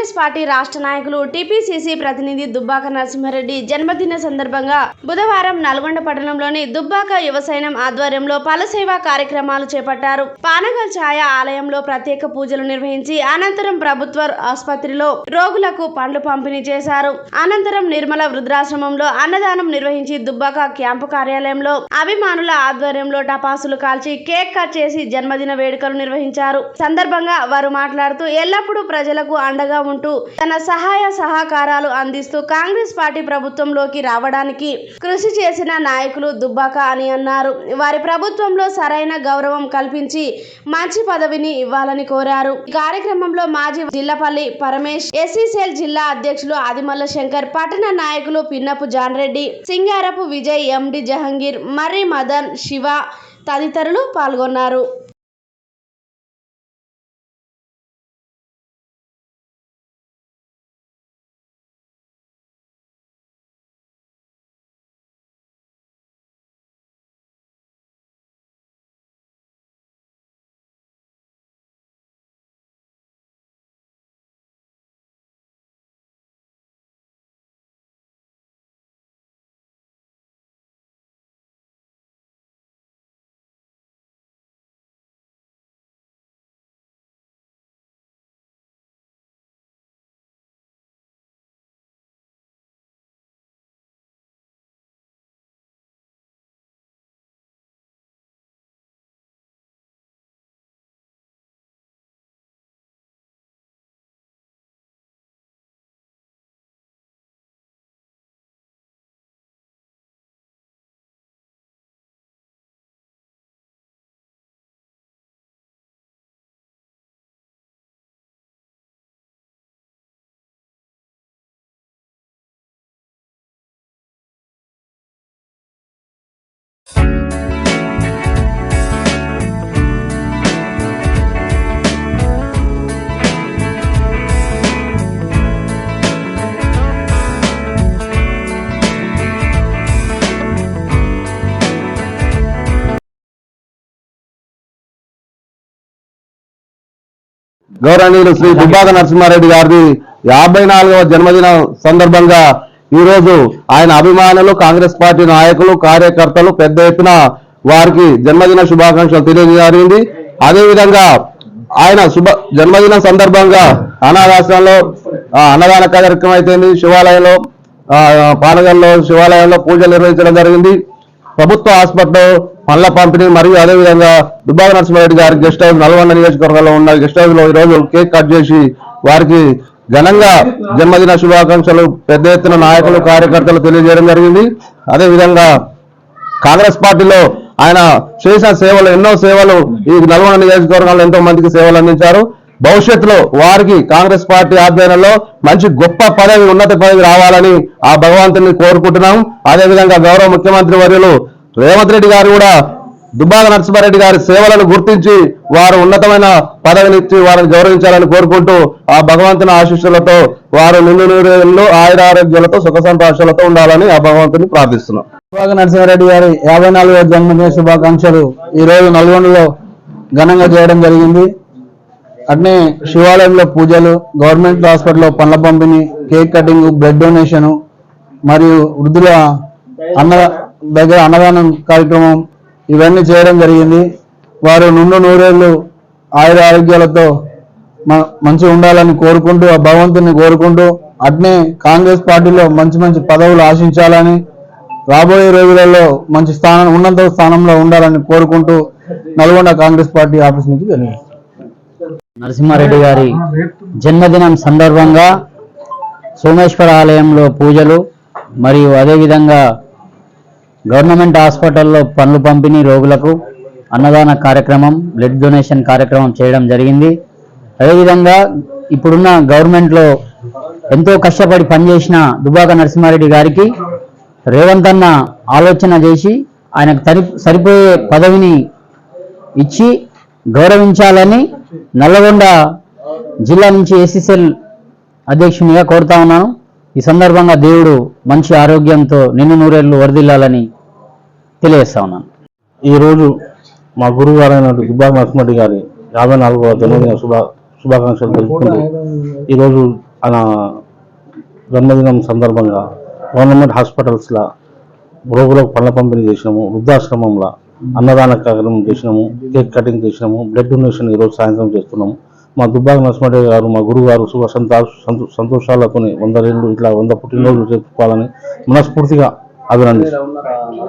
Congress party రాష్ట్ర నాయకులు TPCC ప్రతినిధి దుబ్బాక నరసింహారెడ్డి జన్మదిన సందర్భంగా బుధవారం నల్గొండ పట్టణంలోని దుబ్బాక యువసైన్యం ఆధ్వర్యంలో పలు సేవా కార్యక్రమాలు చేపట్టారు. పానగల్ ఛాయ ఆలయంలో ప్రత్యేక పూజలు నిర్వహించి అనంతరం ప్రభుత్వ ఆసుపత్రిలో రోగులకు పండ్లు పంపిణీ చేశారు. అనంతరం నిర్మల వృద్ధాశ్రమంలో అన్నదానం నిర్వహించి దుబ్బాక క్యాంపు కార్యాలయంలో అభిమానుల ఆధ్వర్యంలో టపాసులు కాల్చి కేక్ కట్ చేసి జన్మదిన వేడుకలు నిర్వహించారు. సందర్భంగా వారు మాట్లాడుతూ ఎల్లప్పుడూ ప్రజలకు అండగా ఉంటూ తన సహాయ సహకారాలు అందిస్తూ కాంగ్రెస్ పార్టీ ప్రభుత్వంలోకి రావడానికి కృషి చేసిన నాయకులు దుబ్బాక అని అన్నారు. వారి ప్రభుత్వంలో సరైన గౌరవం కల్పించి మంచి పదవిని ఇవ్వాలని కోరారు. ఈ కార్యక్రమంలో మాజీ జిల్లపల్లి పరమేష్, ఎస్సీసీఎల్ జిల్లా అధ్యక్షులు ఆదిమల్ల శంకర్, పట్టణ నాయకులు పిన్నపు జాన్ రెడ్డి, సింగారపు విజయ్, ఎండి జహంగీర్, మర్రి మదన్, శివ తదితరులు పాల్గొన్నారు. గౌరవనీయులు శ్రీ దుబ్బాక నరసింహారెడ్డి గారి 54వ జన్మదిన సందర్భంగా ఈ రోజు ఆయన అభిమానులు, కాంగ్రెస్ పార్టీ నాయకులు, కార్యకర్తలు పెద్ద ఎత్తున వారికి జన్మదిన శుభాకాంక్షలు తెలియజేయజరింది. అదేవిధంగా ఆయన జన్మదిన సందర్భంగా అనాథాశ్రమంలో అన్నదాన కార్యక్రమం అయితే శివాలయంలో పానగల్లో శివాలయంలో పూజలు నిర్వహించడం జరిగింది. ప్రభుత్వ హాస్పిటల్లో పండ్ల పంపిణీ మరియు అదేవిధంగా దుబ్బాక నరసింహారెడ్డి గారి గెస్ట్ హౌస్ నల్గొండ నియోజకవర్గంలో ఉన్న గెస్ట్ హౌస్ లో ఈరోజు కేక్ కట్ చేసి వారికి ఘనంగా జన్మదిన శుభాకాంక్షలు పెద్ద ఎత్తున నాయకులు, కార్యకర్తలు తెలియజేయడం జరిగింది. అదేవిధంగా కాంగ్రెస్ పార్టీలో ఆయన చేసిన సేవలు, ఎన్నో సేవలు ఈ నల్గొండ నియోజకవర్గంలో ఎంతో మందికి సేవలు అందించారు. భవిష్యత్తులో వారికి కాంగ్రెస్ పార్టీ ఆధ్వర్యంలో మంచి గొప్ప పదవి, ఉన్నత పదవి రావాలని ఆ భగవంతుని కోరుకుంటున్నాం. అదేవిధంగా గౌరవ ముఖ్యమంత్రి వర్యులు రేవంత్ రెడ్డి గారు కూడా దుబ్బాక నరసింహారెడ్డి గారి సేవలను గుర్తించి వారు ఉన్నతమైన పదవినిచ్చి వారిని గౌరవించాలని కోరుకుంటూ ఆ భగవంతుని ఆశీస్సులతో వారు నిండు నూరేళ్లు ఆయురారోగ్యాలతో సుఖ సంతోషాలతో ఉండాలని ఆ భగవంతుని ప్రార్థిస్తున్నాం. దుబ్బాక నరసింహారెడ్డి గారి 54వ జన్మదిన శుభాకాంక్షలు ఈ రోజు నల్గొండలో ఘనంగా చేయడం జరిగింది. అట్నే శివాలయంలో పూజలు, గవర్నమెంట్ హాస్పిటల్లో పండ్ల పంపిణీ, కేక్ కటింగ్, బ్లడ్ డొనేషన్ మరియు వృద్ధుల అన్నదానం కార్యక్రమం ఇవన్నీ చేయడం జరిగింది. వారు నిండు నూరేళ్లు ఆయుర ఆరోగ్యాలతో మంచిగా ఉండాలని కోరుకుంటూ ఆ భగవంతుని కోరుకుంటూ అట్నే కాంగ్రెస్ పార్టీలో మంచి మంచి పదవులు ఆశించాలని, రాబోయే రోజులలో మంచి ఉన్నత స్థానంలో ఉండాలని కోరుకుంటూ నల్గొండ కాంగ్రెస్ పార్టీ ఆఫీస్ నుంచి తెలియజేస్తారు. నరసింహారెడ్డి గారి జన్మదినం సందర్భంగా సోమేశ్వర ఆలయంలో పూజలు మరియు అదేవిధంగా గవర్నమెంట్ హాస్పిటల్లో పండ్లు పంపిణీ, రోగులకు అన్నదాన కార్యక్రమం, బ్లడ్ డొనేషన్ కార్యక్రమం చేయడం జరిగింది. అదేవిధంగా ఇప్పుడున్న గవర్నమెంట్లో ఎంతో కష్టపడి పనిచేసిన దుబ్బాక నరసింహారెడ్డి గారికి రేవంత్ అన్న ఆలోచన చేసి ఆయనకు సరిపోయే పదవిని ఇచ్చి గౌరవించాలని నల్లగొండ జిల్లా నుంచి ఎస్సీసీఎల్ అధ్యక్షునిగా కోరుతా ఉన్నాను. ఈ సందర్భంగా దేవుడు మంచి ఆరోగ్యంతో నిన్ను నూరేళ్లు వర్ధిల్లాలని తెలియజేస్తా ఉన్నాను. ఈరోజు మా గురువు గారైన దుబ్బాక నరసింహారెడ్డి గారి 54వ జన్మదిన శుభాకాంక్షలు తెలుపుకుంటూ ఈరోజు ఆయన జన్మదినం సందర్భంగా గవర్నమెంట్ హాస్పిటల్స్లో రోగులకు పళ్ళ పంపిణీ చేసినాము, వృద్ధాశ్రమంలో అన్నదాన కార్యక్రమం చేసినాము, కేక్ కటింగ్ చేసినాము, బ్లడ్ డొనేషన్ ఈరోజు సాయంత్రం చేస్తున్నాము. మా దుబ్బాక నరసింహారెడ్డి గారు, మా గురువు గారు శుభ సంతోషాలతో 100 ఏళ్ళు ఇట్లా 100 పుట్టినరోజులు జరుపుకోవాలని మనస్ఫూర్తిగా అభినందిస్తున్నాను.